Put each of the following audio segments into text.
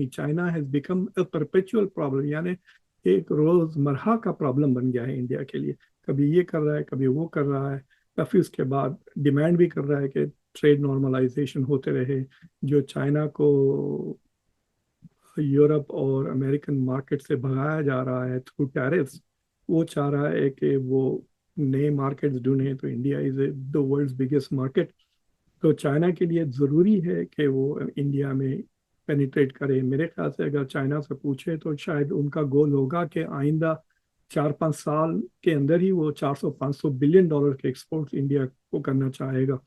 China has become a perpetual problem, यानी एक रोज़मर्रा का प्रॉब्लम बन गया है इंडिया के लिए। कभी ये कर रहा है, कभी वो कर रहा है, या फिर उसके बाद डिमांड भी कर रहा है कि ट्रेड नॉर्मलाइजेशन होते रहे। जो चाइना को यूरोप और अमेरिकन मार्केट से भगाया जा रहा है थ्रू टैरिफ्स, वो चाह रहा है कि वो नए मार्केट्स ढूंढे। तो India is the world's biggest market. तो चाइना के लिए ज़रूरी है कि वो इंडिया में पेनिट्रेट करे। मेरे ख्याल से अगर चाइना से पूछे तो शायद उनका गोल होगा कि आइंदा 4-5 साल के अंदर ही वो 400-500 बिलियन डॉलर के एक्सपोर्ट इंडिया को करना चाहेगा।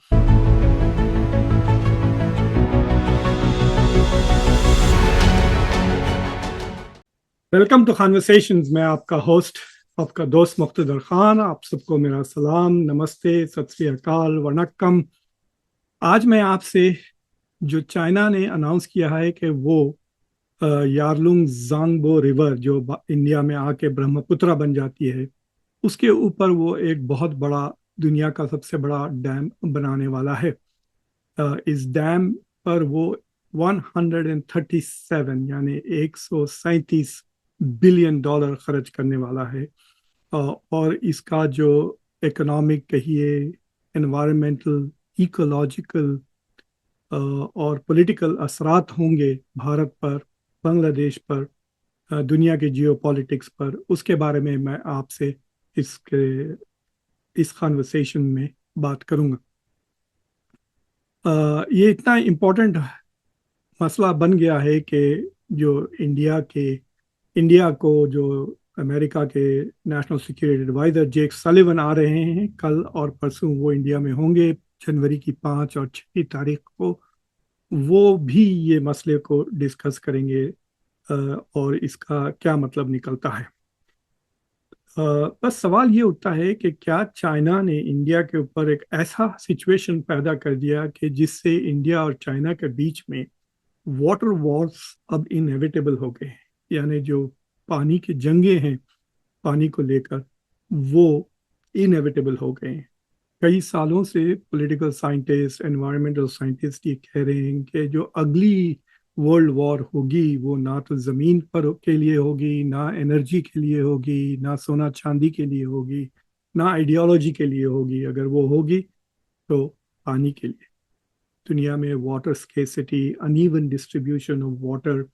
Welcome to conversations. मैं आपका होस्ट, आपका दोस्त मुख्तदर खान। आप सबको मेरा सलाम, नमस्ते, सत श्री अकाल, वनक्कम। आज मैं आपसे, जो चाइना ने अनाउंस किया है कि वो यारलुंग जांगबो रिवर जो इंडिया में आके ब्रह्मपुत्र बन जाती है, उसके ऊपर वो एक बहुत बड़ा, दुनिया का सबसे बड़ा डैम बनाने वाला है। इस डैम पर वो 137 यानी 137 बिलियन डॉलर खर्च करने वाला है। और इसका जो इकोनॉमिक कहिए, एनवायरमेंटल, इकोलॉजिकल और पॉलिटिकल असरात होंगे भारत पर, बांग्लादेश पर, दुनिया के जियो पॉलिटिक्स पर, उसके बारे में मैं आपसे इसके इस कॉन्वर्सेशन में बात करूंगा। ये इतना इम्पोर्टेंट मसला बन गया है कि जो इंडिया को जो अमेरिका के नेशनल सिक्योरिटी एडवाइजर जेक सलिवन आ रहे हैं कल और परसों, वो इंडिया में होंगे जनवरी की 5 और 6 तारीख को। वो भी ये मसले को डिस्कस करेंगे और इसका क्या मतलब निकलता है। बस सवाल ये उठता है कि क्या चाइना ने इंडिया के ऊपर एक ऐसा सिचुएशन पैदा कर दिया कि जिससे इंडिया और चाइना के बीच में वाटर वॉर्स अब इनएविटेबल हो गए हैं। यानी जो पानी की जंगे हैं पानी को लेकर, वो इनएविटेबल हो गए हैं। कई सालों से पॉलिटिकल साइंटिस्ट, एनवायरमेंटल साइंटिस्ट ये कह रहे हैं कि जो अगली वर्ल्ड वॉर होगी वो ना तो ज़मीन पर के लिए होगी, ना एनर्जी के लिए होगी, ना सोना चांदी के लिए होगी, ना आइडियोलॉजी के लिए होगी। अगर वो होगी तो पानी के लिए। दुनिया में water scarcity, uneven distribution of water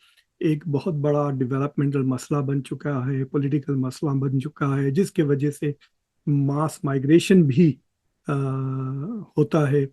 एक बहुत बड़ा डेवलपमेंटल मसला बन चुका है, पॉलिटिकल मसला बन चुका है, जिसके वजह से मास माइग्रेशन भी होता है।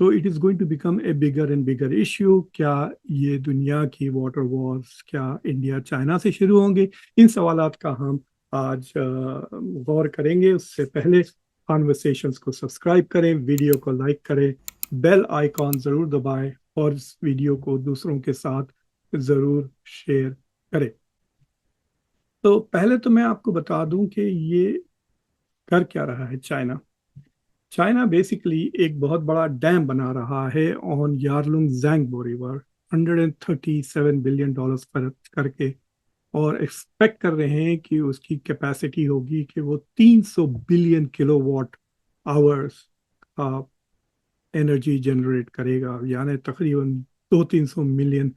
तो it is going to become a bigger and bigger issue. क्या ये दुनिया की वाटर वॉर्स क्या इंडिया चाइना से शुरू होंगे? इन सवालात का हम आज गौर करेंगे। उससे पहले कॉन्वर्सेशंस को सब्सक्राइब करें, वीडियो को लाइक करें, बेल आइकॉन ज़रूर दबाएं और इस वीडियो को दूसरों के साथ ज़रूर शेयर करें। तो पहले तो मैं आपको बता दूं कि ये कर क्या रहा है चाइना। चाइना बेसिकली एक बहुत बड़ा डैम बना रहा है on Yarlung Zangbo river, 137 billion dollars खर्च करके। और एक्सपेक्ट कर रहे हैं कि उसकी कैपेसिटी होगी कि वो 300 बिलियन किलोवाट आवर्स का एनर्जी जनरेट करेगा। यानी तकरीबन 200-300 मिलियन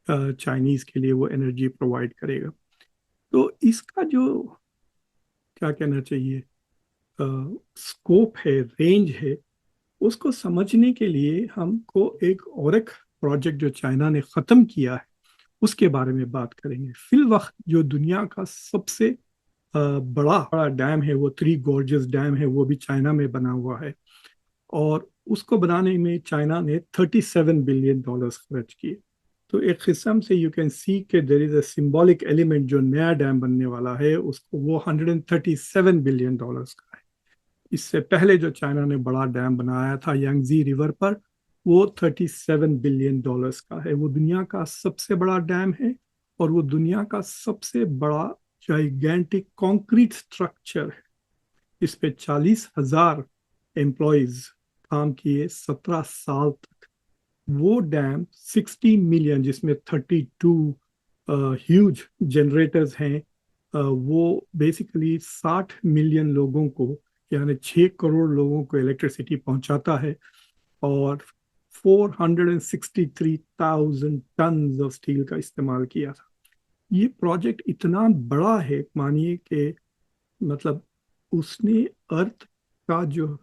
चाइनीज़ के लिए वो एनर्जी प्रोवाइड करेगा। तो इसका जो, क्या कहना चाहिए, स्कोप है, रेंज है, उसको समझने के लिए हमको एक प्रोजेक्ट जो चाइना ने ख़त्म किया है उसके बारे में बात करेंगे। फिल वक्त जो दुनिया का सबसे बड़ा बड़ा डैम है, वो थ्री गॉर्जेस डैम है, वो भी चाइना में बना हुआ है। और उसको बनाने में चाइना ने 37 बिलियन डॉलर्स खर्च किए। तो एक किस्म से यू कैन सी कि there is a symbolic element. जो नया डैम बनने वाला है उसको वो 137 बिलियन डॉलर्स का है। इससे पहले जो चाइना ने बड़ा डैम बनाया था यांगजी रिवर पर, वो 37 बिलियन डॉलर्स का है। वो दुनिया का सबसे बड़ा डैम है और वो दुनिया का सबसे बड़ा जाइगेंटिक कंक्रीट स्ट्रक्चर है। इस पे 40,000 एम्प्लॉयज काम किए 17 साल तक। वो डैम 60 मिलियन, जिसमें 32 ह्यूज जनरेटर्स हैं, वो बेसिकली 60 मिलियन लोगों को, यानी 6 करोड़ लोगों को इलेक्ट्रिसिटी पहुंचाता है। और 463,000 टन ऑफ स्टील का इस्तेमाल किया था। ये प्रोजेक्ट इतना बड़ा है, मानिए कि मतलब उसने अर्थ का जो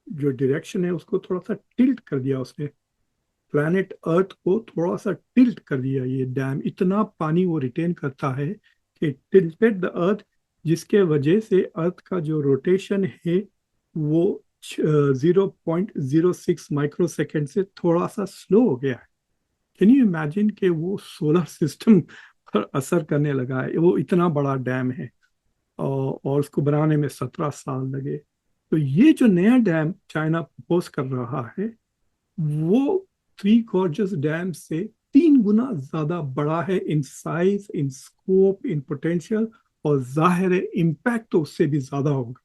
जो डायरेक्शन है उसको थोड़ा सा टिल्ट कर दिया, उसने प्लैनेट अर्थ को थोड़ा सा टिल्ट कर दिया। ये डैम इतना पानी वो रिटेन करता है कि टिल्टेड द अर्थ, जिसके वजह से अर्थ का जो रोटेशन है वो 0.06 माइक्रो सेकेंड से थोड़ा सा स्लो हो गया है। कैन यू इमेजिन कि वो सोलर सिस्टम पर असर करने लगा है? वो इतना बड़ा डैम है और उसको बनाने में 17 साल लगे। तो ये जो नया डैम चाइना प्रपोज कर रहा है वो थ्री गॉर्जस डैम से 3 गुना ज्यादा बड़ा है in size, in scope, in potential, और जाहिर है इम्पैक्ट तो उससे भी ज्यादा होगा।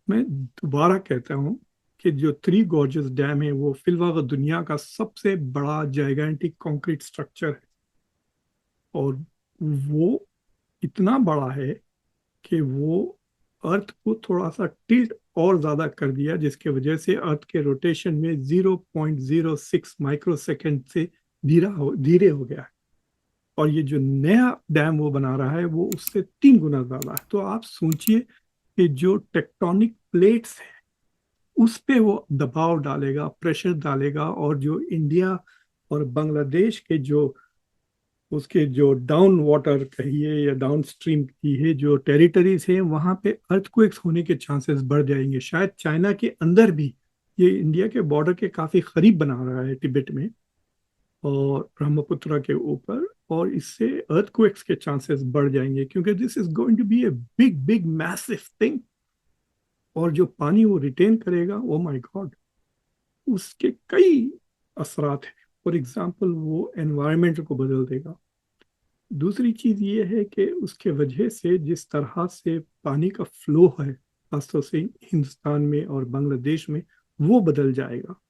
मैं दोबारा कहता हूँ कि जो थ्री गॉर्जस डैम है वो फिलहाल दुनिया का सबसे बड़ा जाइगेंटिक कंक्रीट स्ट्रक्चर है, और वो इतना बड़ा है कि वो अर्थ को थोड़ा सा टिल्ट और ज्यादा कर दिया, जिसके वजह से अर्थ के रोटेशन में 0.06 माइक्रो सेकेंड से धीरे हो गया है। और ये जो नया डैम वो बना रहा है वो उससे 3 गुना ज्यादा है। तो आप सोचिए कि जो टेक्टोनिक प्लेट्स है उस पे वो दबाव डालेगा, प्रेशर डालेगा, और जो इंडिया और बांग्लादेश के जो उसके जो डाउन वाटर कहिए या डाउन स्ट्रीम की है जो टेरिटरीज है वहां पे अर्थक्वेक्स होने के चांसेस बढ़ जाएंगे। शायद चाइना के अंदर भी, ये इंडिया के बॉर्डर के काफी करीब बना रहा है तिब्बत में और ब्रह्मपुत्र के ऊपर, और इससे अर्थक्वेक्स के चांसेस बढ़ जाएंगे, क्योंकि this is going to be a big big massive thing. और जो पानी वो रिटेन करेगा, ओ माय गॉड, उसके कई असरात हैं। फॉर एग्जाम्पल वो एनवायरमेंट को बदल देगा। दूसरी चीज ये है कि उसके वजह से जिस तरह से पानी का फ्लो है खासतौर से हिंदुस्तान में और बांग्लादेश में, वो बदल जाएगा।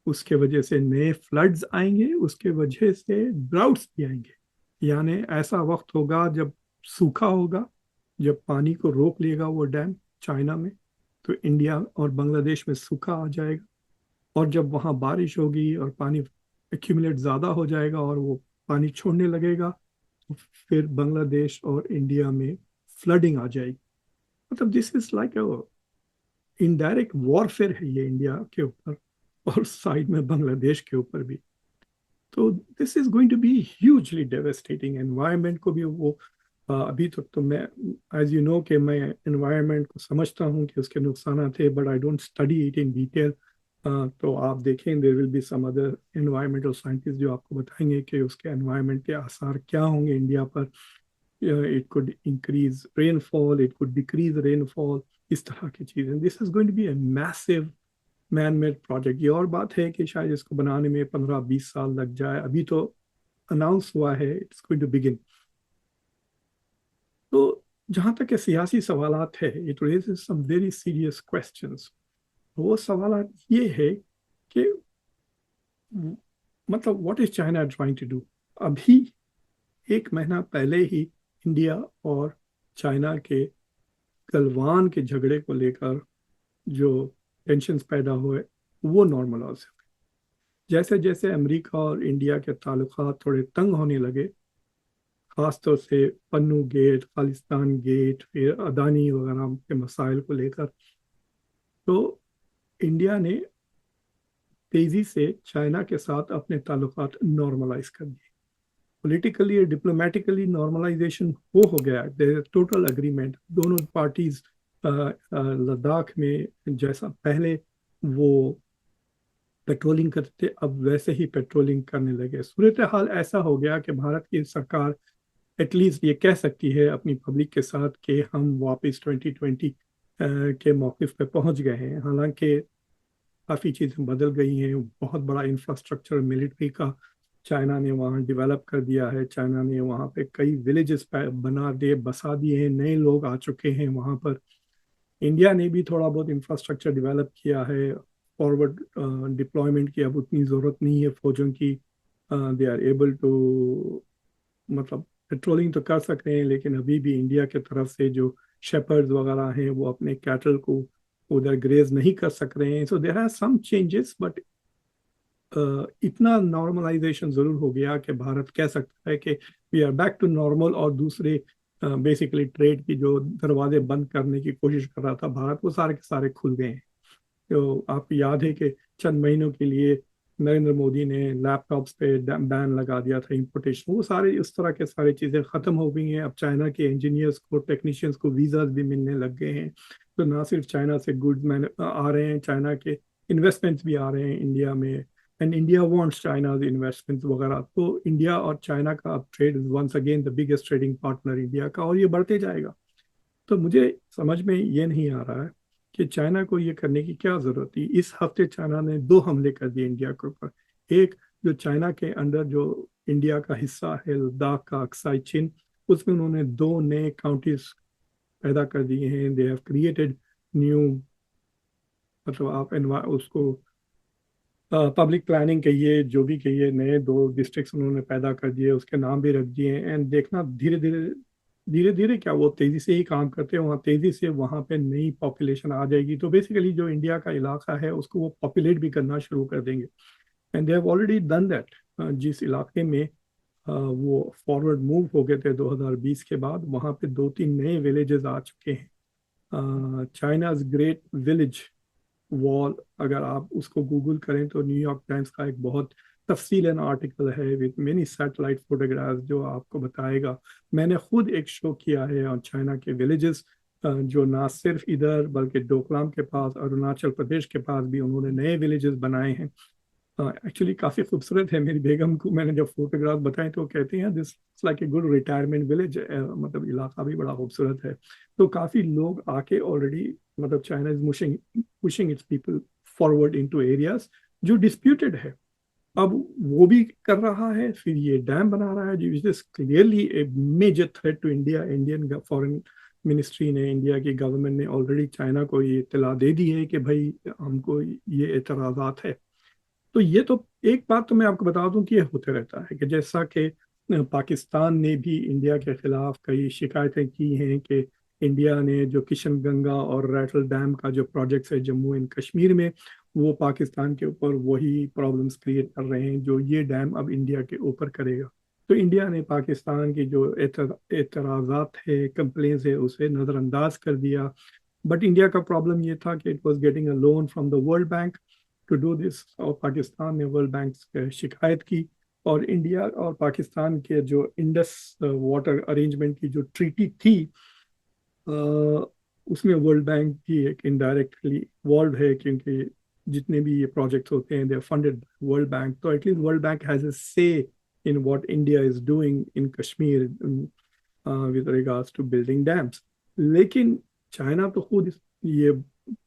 उसके वजह से नए फ्लड्स आएंगे, उसके वजह से ड्राउट्स भी आएंगे। यानी ऐसा वक्त होगा जब सूखा होगा, जब पानी को रोक लेगा वो डैम चाइना में, तो इंडिया और बांग्लादेश में सूखा आ जाएगा। और जब वहाँ बारिश होगी और पानी एक्यूमुलेट ज़्यादा हो जाएगा और वो पानी छोड़ने लगेगा, तो फिर बांग्लादेश और इंडिया में फ्लडिंग आ जाएगी। मतलब this is like indirect warfare है ये इंडिया के ऊपर और साइड में बांग्लादेश के ऊपर भी। तो this is going to be hugely devastating environment को भी। वो अभी तक तो मैं, एज यू नो, कि मैं एनवायरनमेंट को समझता हूँ कि उसके नुकसान थे, but I don't study it in detail. तो आप देखें, there will be some other environmental scientist जो आपको बताएंगे कि उसके एनवायरनमेंट के आसार क्या होंगे इंडिया पर। It could increase rainfall, it could decrease rainfall, इस तरह की चीज़ें। This is going to be a massive man made project. ये और बात है कि शायद इसको बनाने में 15-20 साल लग जाए। अभी तो अनाउंस हुआ है इट्स गोइंग टू बिगिन। तो जहाँ तक के सियासी सवालात है, it raises some very serious questions. वो सवाल ये है कि मतलब what is China trying to do. अभी 1 महीना पहले ही इंडिया और चाइना के गलवान के झगड़े को लेकर जो टेंशन्स पैदा हुए वो नॉर्मलाइज। जैसे जैसे अमेरिका और इंडिया के ताल्लुकात थोड़े तंग होने लगे, खासतौर से पन्नू गेट, खालिस्तान गेट, फिर अदानी वगैरह के मसाइल को लेकर, तो इंडिया ने तेजी से चाइना के साथ अपने ताल्लुकात नॉर्मलाइज कर दिए। पॉलिटिकली और डिप्लोमेटिकली नॉर्मलाइजेशन हो गया। देयर टोटल अग्रीमेंट दोनों पार्टीज। लद्दाख में जैसा पहले वो पेट्रोलिंग करते थे, अब वैसे ही पेट्रोलिंग करने लगे। सूरत हाल ऐसा हो गया कि भारत की सरकार एटलीस्ट ये कह सकती है अपनी पब्लिक के साथ कि हम वापस 2020 के मौक़िफ़ पे पहुंच गए हैं। हालांकि काफ़ी चीज़ें बदल गई हैं। बहुत बड़ा इंफ्रास्ट्रक्चर मिलिट्री का चाइना ने वहाँ डेवलप कर दिया है। चाइना ने वहाँ पे कई विलेजेस बना दिए, बसा दिए हैं, नए लोग आ चुके हैं वहाँ पर। इंडिया ने भी थोड़ा बहुत इंफ्रास्ट्रक्चर डेवलप किया है। फॉरवर्ड डिप्लॉयमेंट की अब उतनी ज़रूरत नहीं है फौजों की। दे आर एबल टू, मतलब पेट्रोलिंग तो कर सकते हैं, लेकिन अभी भी इंडिया के तरफ से जो शेपर्ड्स वगैरह हैं वो अपने कैटल को उधर ग्रेज नहीं कर सक रहे हैं. So there are some changes, but इतना नॉर्मलाइजेशन जरूर हो गया कि भारत कह सकता है कि we are back to normal. और दूसरे बेसिकली ट्रेड की जो दरवाजे बंद करने की कोशिश कर रहा था भारत, वो सारे के सारे खुल गए हैं. तो आपको याद है कि चंद महीनों के लिए नरेंद्र मोदी ने लैपटॉप्स पे बैन लगा दिया था इंपोर्टेशन. वो सारे उस तरह के सारी चीज़ें ख़त्म हो गई हैं. अब चाइना के इंजीनियर्स को, टेक्नीशियंस को वीज़ाज भी मिलने लग गए हैं. तो ना सिर्फ चाइना से गुड्स मैन आ रहे हैं, चाइना के इन्वेस्टमेंट्स भी आ रहे हैं इंडिया में. And India wants China's investments वगैरह. तो इंडिया और चाइना का अब trade is once again the biggest trading partner India का, और ये बढ़ते जाएगा. तो मुझे समझ में ये नहीं आ रहा है कि चाइना को ये करने की क्या जरूरत थी. इस हफ्ते चाइना ने 2 हमले कर दिए इंडिया के ऊपर. एक, जो चाइना के अंदर जो इंडिया का हिस्सा है लद्दाख का अक्साई चिन, उसमें उन्होंने 2 नए काउंटीज पैदा कर दिए हैं. दे हैव क्रिएटेड न्यू, मतलब आप उसको पब्लिक प्लानिंग कहिए, जो भी कहिए, नए 2 डिस्ट्रिक्ट्स उन्होंने पैदा कर दिए, उसके नाम भी रख दिए. एंड देखना धीरे धीरे धीरे धीरे क्या, वो तेजी से ही काम करते हैं वहाँ, तेजी से वहाँ पे नई पॉपुलेशन आ जाएगी. तो बेसिकली जो इंडिया का इलाका है उसको वो पॉपुलेट भी करना शुरू कर देंगे. And they have already done that. जिस इलाके में वो फॉरवर्ड मूव हो गए थे 2020 के बाद, वहाँ पे 2-3 नए विलेजेस आ चुके हैं. चाइनाज ग्रेट विलेज वॉल, अगर आप उसको गूगल करें तो न्यूयॉर्क टाइम्स का एक बहुत तफसीलन आर्टिकल है विद मेनी सैटेलाइट फोटोग्राफ्स जो आपको बताएगा. मैंने खुद एक शो किया है और चाइना के विलेजेस, जो ना सिर्फ इधर बल्कि डोकलाम के पास, अरुणाचल प्रदेश के पास भी उन्होंने नए विलेजेस बनाए हैं. एक्चुअली काफ़ी खूबसूरत है. मेरी बेगम को मैंने जब फोटोग्राफ बताए तो वो कहते हैं this like a good retirement village. मतलब इलाका भी बड़ा खूबसूरत है. तो काफ़ी लोग आके ऑलरेडी, मतलब China is pushing it's people forward into areas जो डिस्प्यूटेड है. अब वो भी कर रहा है, फिर ये डैम बना रहा है, which is clearly a major threat to India. Indian foreign ministry ने, इंडिया की गवर्नमेंट ने ऑलरेडी चाइना को ये इत्तला दे दी है कि भाई हमको ये एतराज़ात है. तो ये तो एक बात तो मैं आपको बता दूं कि ये होते रहता है कि जैसा कि पाकिस्तान ने भी इंडिया के खिलाफ कई शिकायतें की हैं कि इंडिया ने जो किशन गंगा और रैटल डैम का जो प्रोजेक्ट्स है जम्मू एंड कश्मीर में, वो पाकिस्तान के ऊपर वही प्रॉब्लम्स क्रिएट कर रहे हैं जो ये डैम अब इंडिया के ऊपर करेगा. तो इंडिया ने पाकिस्तान की जो एतराज़ात है, कंप्लेंट्स है, उसे नज़रअंदाज कर दिया. बट इंडिया का प्रॉब्लम ये था कि it was getting a loan from the world bank to do this. और पाकिस्तान ने वर्ल्ड बैंक से शिकायत की. और इंडिया और पाकिस्तान के जो इंडस वाटर अरेंजमेंट की जो ट्रीटी थी, उसमें वर्ल्ड बैंक भी एक इनडायरेक्टली इन्वॉल्व है, क्योंकि जितने भी ये प्रोजेक्ट्स होते हैं they are funded World Bank. तो at least World Bank has a say in what India is doing in Kashmir with regards to building dams. लेकिन चाइना तो खुद ये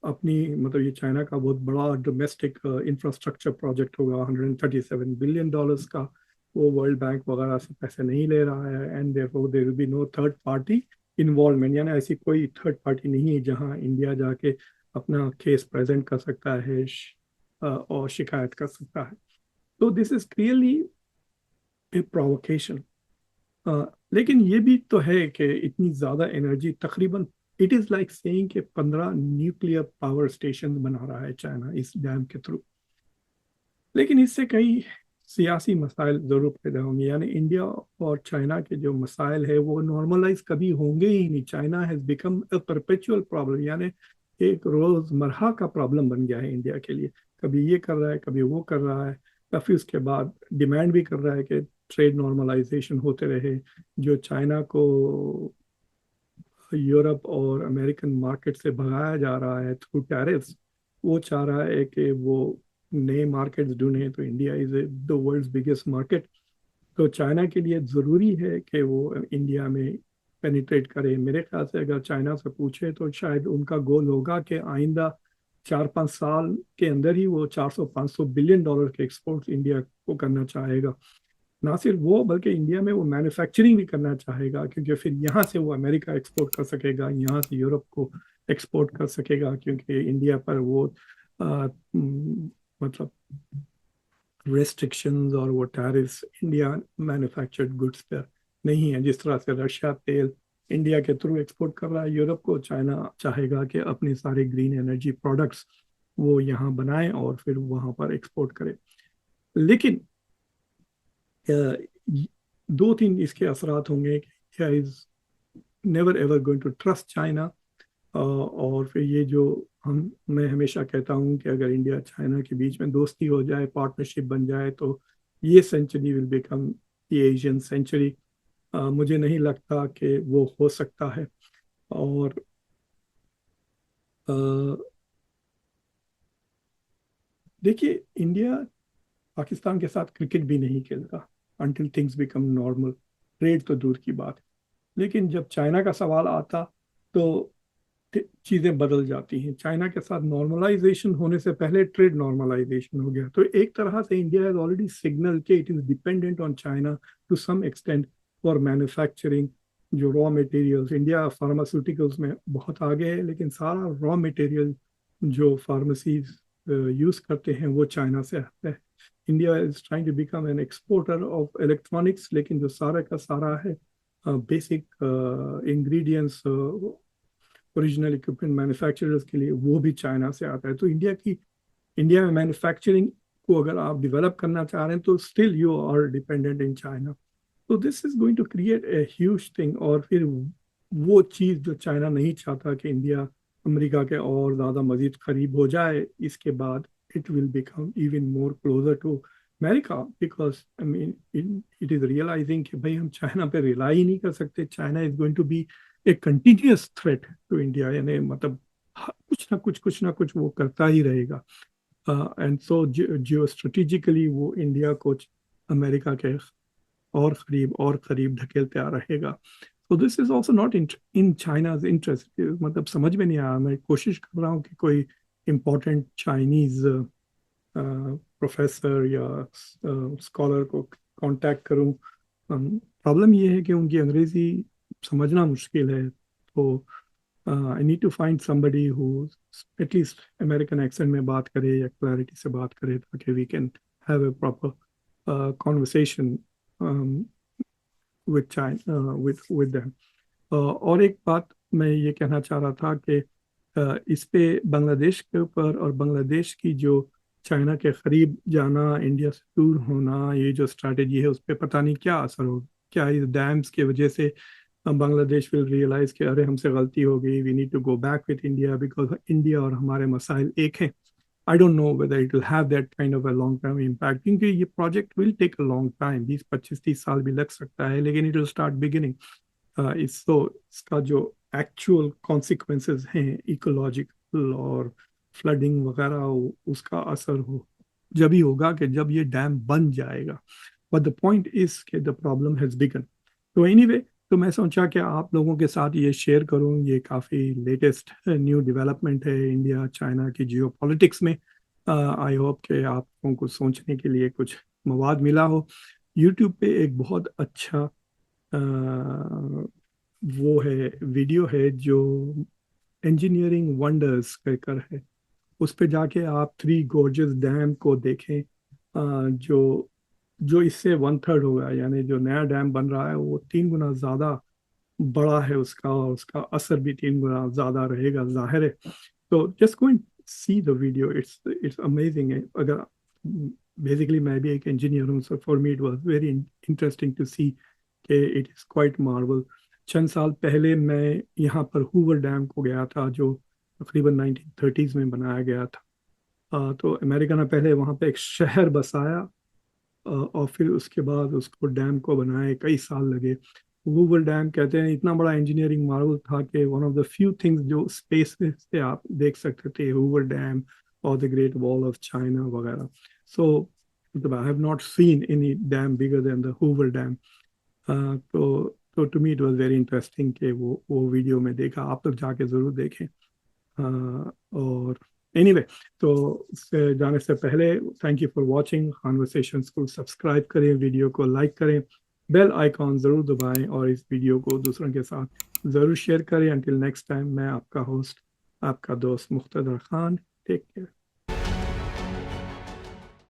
अपनी, मतलब ये चाइना का बहुत बड़ा डोमेस्टिक इंफ्रास्ट्रक्चर प्रोजेक्ट होगा $137 बिलियन का. वो वर्ल्ड बैंक वगैरह से पैसे नहीं ले रहा है. And therefore there will be no third party involvement, यानी ऐसी कोई थर्ड पार्टी नहीं है जहां इंडिया जाके अपना केस प्रेजेंट कर सकता है और शिकायत कर सकता है. तो this is clearly A provocation. लेकिन ये भी तो है कि इतनी ज़्यादा एनर्जी, तकरीबन इट इज़ लाइक सेइंग कि 15 न्यूक्लियर पावर स्टेशन बना रहा है चाइना इस डैम के थ्रू. लेकिन इससे कई सियासी मसाइल ज़रूर पैदा होंगे. यानी इंडिया और चाइना के जो मसाइल है वो नॉर्मलाइज कभी होंगे ही नहीं. China has become a perpetual problem, यानी एक रोज़मर्रा का प्रॉब्लम बन गया है इंडिया के लिए. कभी ये कर रहा है, कभी वो कर रहा है, या फिर उसके बाद डिमांड भी कर रहा है कि ट्रेड नॉर्मलाइजेशन होते रहे. जो चाइना को यूरोप और अमेरिकन मार्केट से भगाया जा रहा है थ्रू टैरिफ्स, वो चाह रहा है कि वो नए मार्केट्स ढूंढें. तो India is the world's biggest market. तो चाइना के लिए ज़रूरी है कि वो इंडिया में पेनिट्रेट करे. मेरे ख्याल से अगर चाइना से पूछे तो शायद उनका गोल होगा कि आइंदा 4-5 साल के अंदर ही वो $400-500 बिलियन के एक्सपोर्ट इंडिया को करना चाहेगा. ना सिर्फ वो, बल्कि इंडिया में वो मैन्युफैक्चरिंग भी करना चाहेगा, क्योंकि फिर यहाँ से वो अमेरिका एक्सपोर्ट कर सकेगा, यहाँ से यूरोप को एक्सपोर्ट कर सकेगा, क्योंकि इंडिया पर वो मतलब रेस्ट्रिक्शंस और वो टैरिफ्स इंडिया मैन्युफैक्चर्ड गुड्स पर नहीं है, जिस तरह से रशिया तेल انڈیا کے تھرو ایکسپورٹ کر رہا ہے یورپ کو. چائنا چاہے گا کہ اپنے سارے گرین انرجی پروڈکٹس وہ یہاں بنائیں اور پھر وہاں پر ایکسپورٹ کرے. لیکن دو تین اس کے اثرات ہوں گے کہ India is never ever going to trust China. اور پھر یہ جو میں ہمیشہ کہتا ہوں کہ اگر انڈیا چائنا کے بیچ میں دوستی ہو جائے, پارٹنرشپ بن جائے, تو یہ century will become the Asian century. مجھے نہیں لگتا کہ وہ ہو سکتا ہے. اور دیکھیے, انڈیا پاکستان کے ساتھ کرکٹ بھی نہیں کھیلتا until things become normal. Trade تو دور کی بات, لیکن جب چائنا کا سوال آتا تو چیزیں بدل جاتی ہیں. چائنا کے ساتھ نارملائزیشن ہونے سے پہلے ٹریڈ نارملائزیشن ہو گیا. تو ایک طرح سے انڈیا ہیز آلریڈی سگنل کہ it is dependent on China to some extent for manufacturing. جو را مٹیریلس, انڈیا فارماسیوٹیکلس میں بہت آگے ہے, لیکن سارا را مٹیریل جو فارمیسیز یوز کرتے ہیں وہ چائنا سے آتا ہے. India is trying to become an exporter of electronics, لیکن جو سارا کا سارا ہے basic ingredients original equipment manufacturers کے لیے وہ بھی چائنا سے آتا ہے. تو انڈیا میں مینوفیکچرنگ کو اگر آپ ڈیولپ کرنا چاہ رہے ہیں تو still you are dependent on China. تو this is going to create a huge thing. اور پھر وہ چیز جو چائنا نہیں چاہتا کہ انڈیا امریکہ کے اور زیادہ مزید قریب ہو جائے, اس کے بعد it will become even more closer to America, because it is realizing کہ بھائی ہم چائنا پہ ریلائی نہیں کر سکتے. China is going to be a continuous threat to India, یعنی مطلب کچھ نہ کچھ وہ کرتا ہی رہے گا. اینڈ سو جیو اسٹریٹجیکلی وہ انڈیا کو امریکہ کے اور قریب ڈھکیلتا رہے گا. So this is also not in China's interest. مطلب سمجھ میں نہیں آیا. میں کوشش کر رہا ہوں کہ کوئی امپورٹنٹ چائنیز پروفیسر یا اسکالر کو کانٹیکٹ کروں. پرابلم یہ ہے کہ ان کی انگریزی سمجھنا مشکل ہے. تو I need to find somebody who at least American accent میں بات کرے یا کلیئرٹی سے بات کرے, تاکہ we can have a proper conversation with China, with them. اور ایک بات میں یہ کہنا چاہ رہا تھا کہ اس پہ بنگلہ دیش کے اوپر اور بنگلہ دیش کی جو چائنا کے قریب جانا, انڈیا سے دور ہونا, یہ جو اسٹریٹجی ہے اس پہ پتہ نہیں کیا اثر ہوگا. کیا اس ڈیمز کی وجہ سے بنگلہ دیش ول ریئلائز کہ ارے ہم سے غلطی ہو گئی, we need to go back with India, because India اور ہمارے مسائل ایک ہیں. I don't know whether it will have that kind of a long-term impact. کیونکہ یہ project will take a long time. 20-25-30 سال بھی لگ سکتا ہے, لیکن it will start beginning. اس کا جو actual consequences ہیں ecological اور flooding وغیرہ, اس کا اثر جب ہی ہوگا کہ جب یہ ڈیم بن جائے گا. But the point is کہ the problem has begun. تو anyway, تو میں سوچا کہ آپ لوگوں کے ساتھ یہ شیئر کروں. یہ کافی لیٹسٹ نیو ڈیولپمنٹ ہے انڈیا چائنا کی جیو پالیٹکس میں. آئی ہوپ کہ آپ لوگوں کو سوچنے کے لیے کچھ مواد ملا ہو. یوٹیوب پہ ایک بہت اچھا وہ ہے ویڈیو ہے جو انجینئرنگ ونڈرز کہہ کر ہے. اس پہ جا کے آپ 3 گورجز ڈیم کو دیکھیں, جو اس سے 1/3 ہوگا, یعنی جو نیا ڈیم بن رہا ہے وہ 3 گنا زیادہ بڑا ہے اس کا, اور اس کا اثر بھی 3 گنا زیادہ رہے گا, ظاہر ہے. تو just go and see the video, it's amazing. اگر بیسیکلی میں بھی ایک انجینئر ہوں, so for me it was very interesting to see کہ اٹ از کوائٹ مارول. چند سال پہلے میں یہاں پر ہوور ڈیم کو گیا تھا, جو تقریباً 1930s میں بنایا گیا تھا. تو امریکہ نے پہلے وہاں پہ ایک شہر بسایا, اور پھر اس کے بعد اس کو ڈیم کو بنائے کئی سال لگے. ہوور ڈیم کہتے ہیں اتنا بڑا انجینئرنگ مارول تھا کہ one of the few things جو اسپیس سے آپ دیکھ سکتے تھے, ہوور ڈیم اور دا گریٹ وال آف چائنا وغیرہ. سو I have not seen any dam bigger than the Hoover Dam. تو to me it was very interesting کہ وہ ویڈیو میں دیکھا. آپ لوگ جا کے ضرور دیکھیں. اور anyway, تو اس سے جانے سے پہلے thank you for watching. Conversations کو سبسکرائب کریں, ویڈیو کو لائک کریں, بیل آئیکن ضرور دبائیں, اور اس ویڈیو کو دوسروں کے ساتھ ضرور شیئر کریں. انٹل نیکسٹ ٹائم, میں آپ کا ہوسٹ, آپ کا دوست مقتدر خان. Take care.